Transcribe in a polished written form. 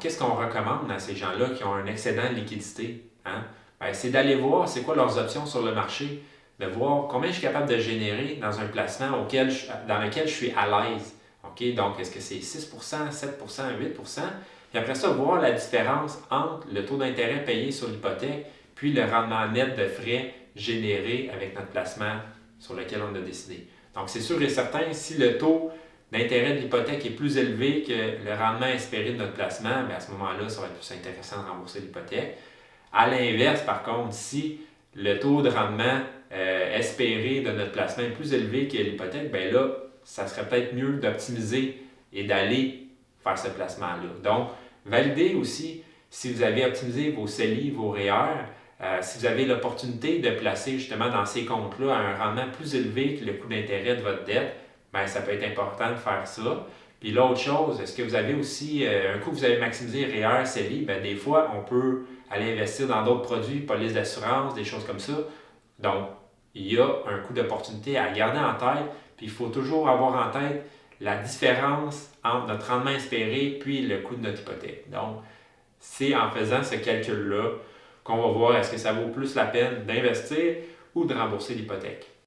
qu'est-ce qu'on recommande à ces gens-là qui ont un excédent de liquidité? Hein? Ben, c'est d'aller voir c'est quoi leurs options sur le marché, de voir combien je suis capable de générer dans un placement dans lequel je suis à l'aise. OK? Donc, est-ce que c'est 6 7 8 Puis après ça, voir la différence entre le taux d'intérêt payé sur l'hypothèque puis le rendement net de frais généré avec notre placement sur lequel on a décidé. Donc, c'est sûr et certain, si le taux d'intérêt de l'hypothèque est plus élevé que le rendement espéré de notre placement, bien à ce moment-là, ça va être plus intéressant de rembourser l'hypothèque. À l'inverse, par contre, si le taux de rendement espéré de notre placement est plus élevé que l'hypothèque, bien là, ça serait peut-être mieux d'optimiser et d'aller faire ce placement-là. Donc, validez aussi si vous avez optimisé vos CELI, vos REER, si vous avez l'opportunité de placer justement dans ces comptes-là un rendement plus élevé que le coût d'intérêt de votre dette, bien, ça peut être important de faire ça. Puis l'autre chose, est-ce que vous avez aussi, un coup que vous avez maximisé REER, CELI, bien, des fois, on peut aller investir dans d'autres produits, police d'assurance, des choses comme ça. Donc, il y a un coût d'opportunité à garder en tête, puis il faut toujours avoir en tête la différence entre notre rendement espéré puis le coût de notre hypothèque. Donc, c'est en faisant ce calcul-là qu'on va voir est-ce que ça vaut plus la peine d'investir ou de rembourser l'hypothèque.